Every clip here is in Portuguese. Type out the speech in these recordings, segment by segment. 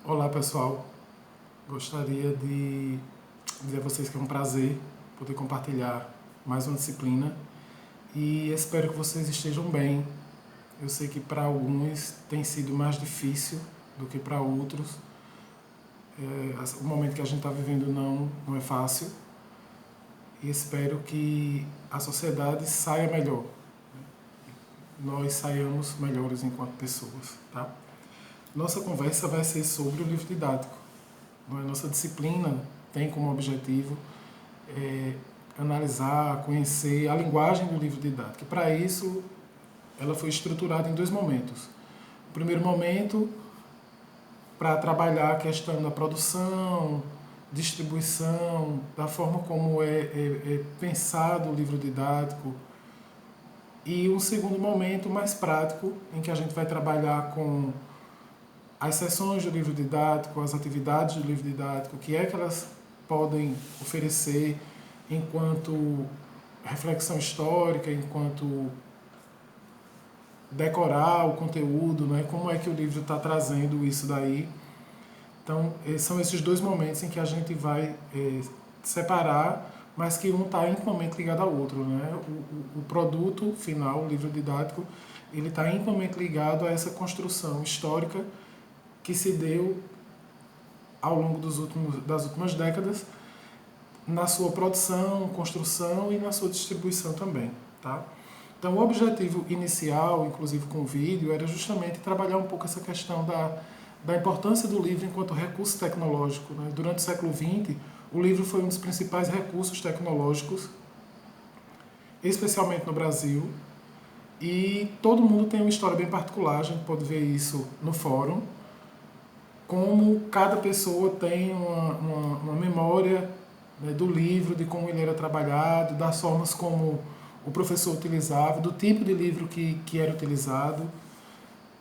Olá pessoal, gostaria de dizer a vocês que é um prazer poder compartilhar mais uma disciplina e espero que vocês estejam bem. Eu sei que para alguns tem sido mais difícil do que para outros. O momento que a gente está vivendo não é fácil e espero que a sociedade saia melhor. Nós saiamos melhores enquanto pessoas, tá? Nossa conversa vai ser sobre o livro didático. Nossa disciplina tem como objetivo analisar, conhecer a linguagem do livro didático. E para isso, ela foi estruturada em dois momentos. O primeiro momento, para trabalhar a questão da produção, distribuição, da forma como é pensado o livro didático. E um segundo momento mais prático, em que a gente vai trabalhar com as sessões do livro didático, as atividades do livro didático, o que é que elas podem oferecer enquanto reflexão histórica, enquanto decorar o conteúdo, né? Como é que o livro está trazendo isso daí. Então, são esses dois momentos em que a gente vai separar, mas que um está intimamente ligado ao outro, né? O produto final, o livro didático, ele está intimamente ligado a essa construção histórica que se deu ao longo das últimas décadas na sua produção, construção e na sua distribuição também, tá? Então, o objetivo inicial, inclusive com o vídeo, era justamente trabalhar um pouco essa questão da importância do livro enquanto recurso tecnológico, né? Durante o século XX, o livro foi um dos principais recursos tecnológicos, especialmente no Brasil, e todo mundo tem uma história bem particular, a gente pode ver isso no fórum, como cada pessoa tem uma memória, né, do livro, de como ele era trabalhado, das formas como o professor utilizava, do tipo de livro que era utilizado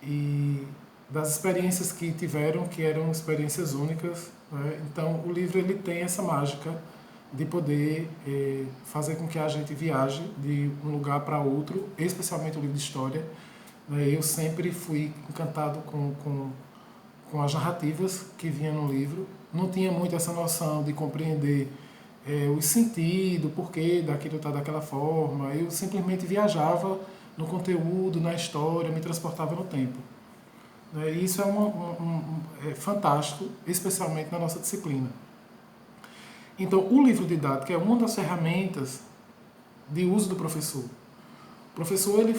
e das experiências que tiveram, que eram experiências únicas, né? Então, o livro ele tem essa mágica de poder fazer com que a gente viaje de um lugar para outro, especialmente o livro de história, né? Eu sempre fui encantado com as narrativas que vinham no livro. Não tinha muito essa noção de compreender o sentido, o porquê daquilo estar daquela forma. Eu simplesmente viajava no conteúdo, na história, me transportava no tempo. E isso é fantástico, especialmente na nossa disciplina. Então, o livro didático é uma das ferramentas de uso do professor. O professor ele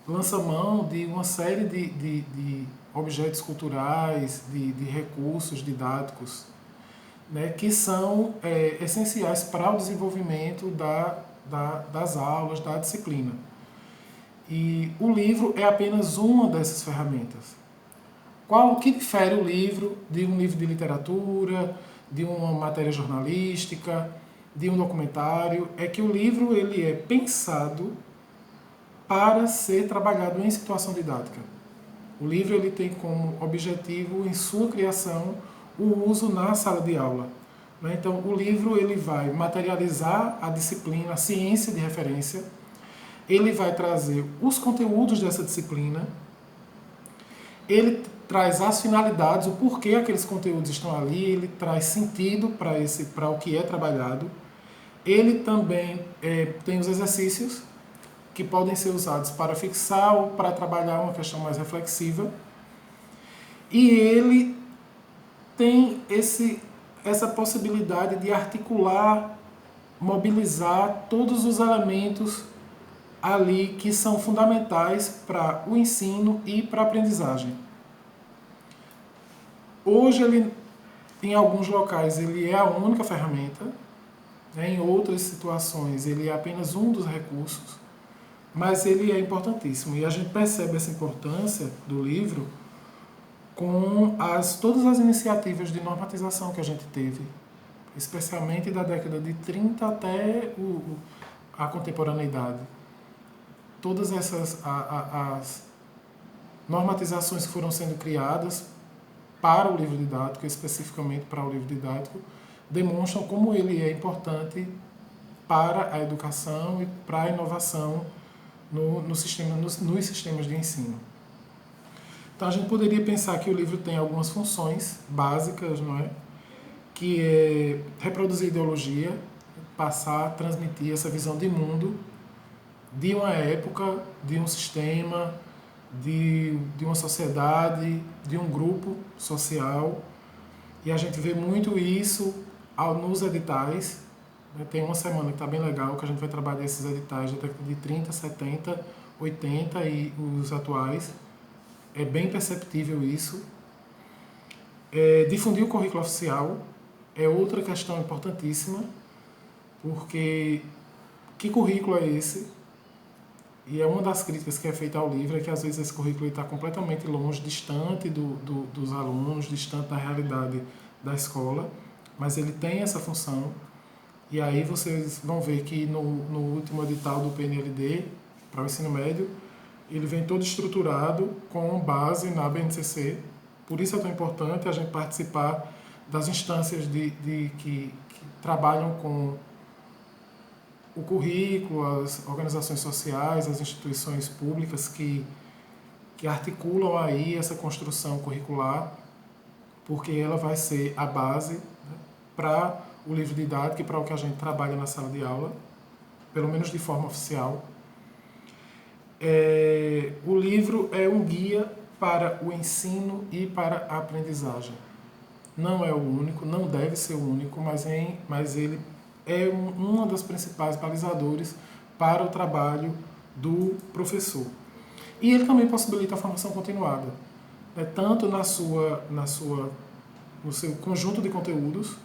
lança mão de uma série de objetos culturais, de recursos didáticos, né, que são essenciais para o desenvolvimento das aulas, da disciplina. E o livro é apenas uma dessas ferramentas. O que difere o livro de um livro de literatura, de uma matéria jornalística, de um documentário? É que o livro ele é pensado para ser trabalhado em situação didática. O livro ele tem como objetivo, em sua criação, o uso na sala de aula. Então, o livro ele vai materializar a disciplina, a ciência de referência, ele vai trazer os conteúdos dessa disciplina, ele traz as finalidades, o porquê aqueles conteúdos estão ali, ele traz sentido para o que é trabalhado, ele também tem os exercícios que podem ser usados para fixar ou para trabalhar uma questão mais reflexiva, e ele tem essa possibilidade de articular, mobilizar todos os elementos ali que são fundamentais para o ensino e para a aprendizagem. Hoje, em alguns locais, ele é a única ferramenta, né? Em outras situações, ele é apenas um dos recursos, mas ele é importantíssimo. E a gente percebe essa importância do livro com todas as iniciativas de normatização que a gente teve, especialmente da década de 30 até a contemporaneidade. Todas as normatizações que foram sendo criadas para o livro didático, especificamente para o livro didático, demonstram como ele é importante para a educação e para a inovação nos sistemas de ensino. Então a gente poderia pensar que o livro tem algumas funções básicas, não é? Que é reproduzir ideologia, passar, transmitir essa visão de mundo, de uma época, de um sistema, de uma sociedade, de um grupo social. E a gente vê muito isso nos editais. Tem uma semana que está bem legal, que a gente vai trabalhar esses editais de 30, 70, 80 e os atuais. É bem perceptível isso. Difundir o currículo oficial é outra questão importantíssima, porque que currículo é esse? E é uma das críticas que é feita ao livro, é que às vezes esse currículo está completamente longe, distante dos alunos, distante da realidade da escola, mas ele tem essa função. E aí vocês vão ver que no último edital do PNLD, para o ensino médio, ele vem todo estruturado com base na BNCC. Por isso é tão importante a gente participar das instâncias que trabalham com o currículo, as organizações sociais, as instituições públicas que articulam aí essa construção curricular, porque ela vai ser a base, né, para o livro didático e para o que a gente trabalha na sala de aula, pelo menos de forma oficial. O livro é um guia para o ensino e para a aprendizagem. Não é o único, não deve ser o único, mas ele é uma das principais balizadores para o trabalho do professor. E ele também possibilita a formação continuada, né, tanto no seu conjunto de conteúdos,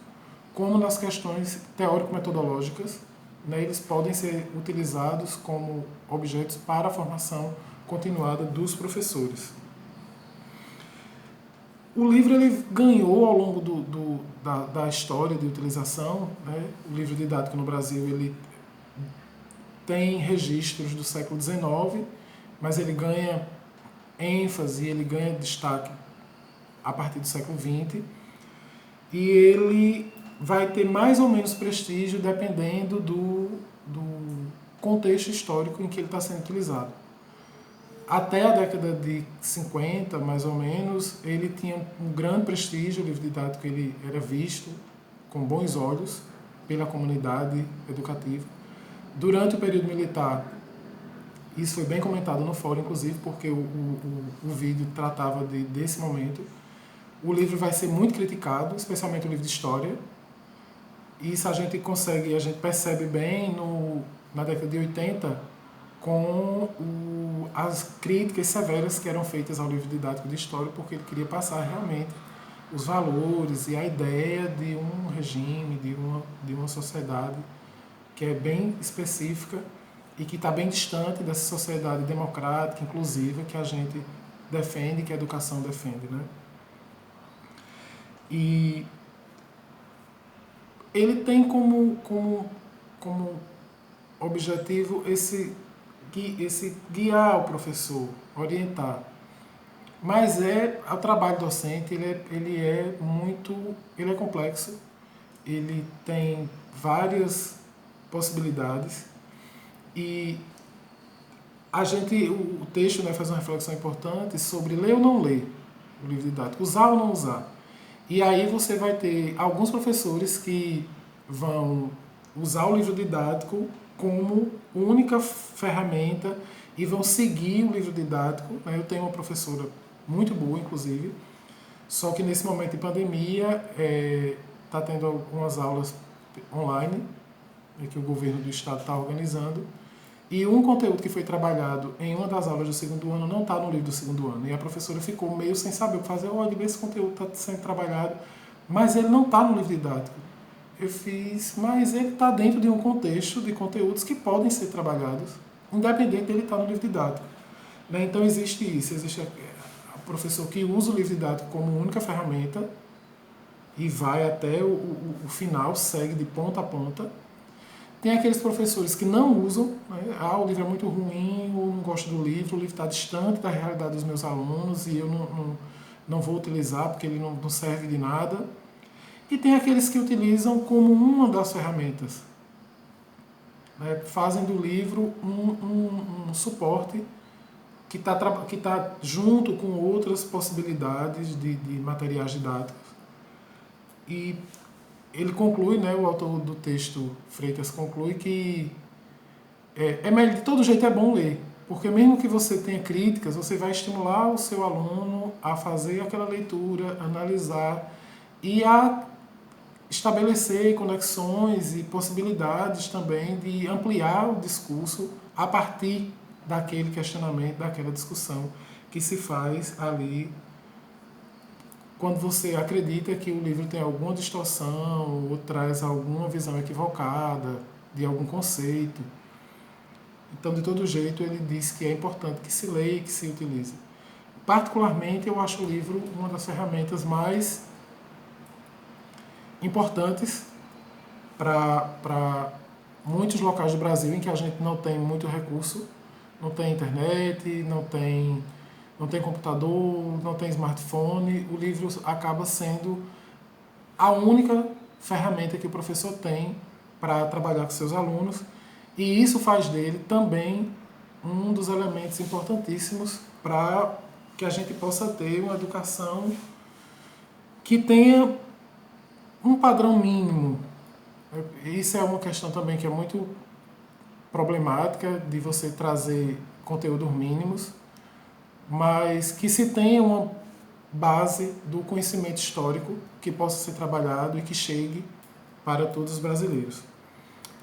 como nas questões teórico-metodológicas, né, eles podem ser utilizados como objetos para a formação continuada dos professores. O livro ele ganhou ao longo da história de utilização, né? O livro didático no Brasil ele tem registros do século XIX, mas ele ganha ênfase, ele ganha destaque a partir do século XX, e ele vai ter mais ou menos prestígio dependendo do contexto histórico em que ele está sendo utilizado. Até a década de 50, mais ou menos, ele tinha um grande prestígio, o livro didático ele era visto com bons olhos pela comunidade educativa. Durante o período militar, isso foi bem comentado no fórum, inclusive, porque o vídeo tratava desse momento. O livro vai ser muito criticado, especialmente o livro de história. Isso a gente percebe bem na década de 80, com as críticas severas que eram feitas ao livro didático de história, porque ele queria passar realmente os valores e a ideia de um regime, de uma sociedade que é bem específica e que está bem distante dessa sociedade democrática, inclusiva, que a gente defende, que a educação defende, né? E ele tem como objetivo esse guiar o professor, orientar. Mas o trabalho docente ele é complexo, ele tem várias possibilidades e o texto, né, faz uma reflexão importante sobre ler ou não ler o livro didático, usar ou não usar. E aí você vai ter alguns professores que vão usar o livro didático como única ferramenta e vão seguir o livro didático. Eu tenho uma professora muito boa, inclusive, só que nesse momento de pandemia está tendo algumas aulas online que o governo do estado está organizando, e um conteúdo que foi trabalhado em uma das aulas do segundo ano não está no livro do segundo ano, e a professora ficou meio sem saber o que fazer. Olha, esse conteúdo está sendo trabalhado, mas ele não está no livro didático. Eu fiz, mas ele está dentro de um contexto de conteúdos que podem ser trabalhados, independente dele estar no livro didático. Né? Então existe isso, existe o professor que usa o livro didático como única ferramenta e vai até o final, segue de ponta a ponta. Tem aqueles professores que não usam, né? O livro é muito ruim, eu não gosto do livro, o livro está distante da realidade dos meus alunos e eu não vou utilizar porque ele não serve de nada. E tem aqueles que utilizam como uma das ferramentas, né? Fazem do livro um suporte que tá junto com outras possibilidades de materiais didáticos. E ele conclui, né, o autor do texto, Freitas, conclui que melhor, de todo jeito é bom ler, porque mesmo que você tenha críticas, você vai estimular o seu aluno a fazer aquela leitura, analisar e a estabelecer conexões e possibilidades também de ampliar o discurso a partir daquele questionamento, daquela discussão que se faz ali quando você acredita que o livro tem alguma distorção ou traz alguma visão equivocada de algum conceito. Então, de todo jeito, ele diz que é importante que se leia e que se utilize. Particularmente, eu acho o livro uma das ferramentas mais importantes para muitos locais do Brasil em que a gente não tem muito recurso, não tem internet, não tem computador, não tem smartphone. O livro acaba sendo a única ferramenta que o professor tem para trabalhar com seus alunos, e isso faz dele também um dos elementos importantíssimos para que a gente possa ter uma educação que tenha um padrão mínimo. Isso é uma questão também que é muito problemática, de você trazer conteúdos mínimos, mas que se tenha uma base do conhecimento histórico que possa ser trabalhado e que chegue para todos os brasileiros.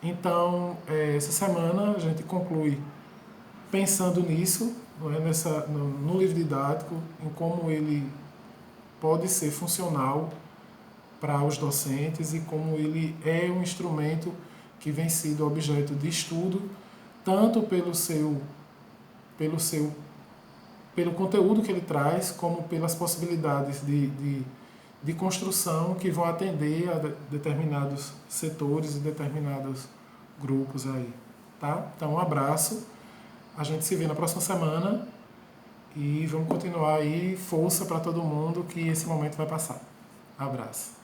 Então, essa semana a gente conclui pensando nisso, não é? No livro didático, em como ele pode ser funcional para os docentes e como ele é um instrumento que vem sido objeto de estudo, tanto pelo conteúdo que ele traz, como pelas possibilidades de construção que vão atender a determinados setores e determinados grupos aí, tá? Então, um abraço, a gente se vê na próxima semana e vamos continuar aí, força para todo mundo que esse momento vai passar. Abraço.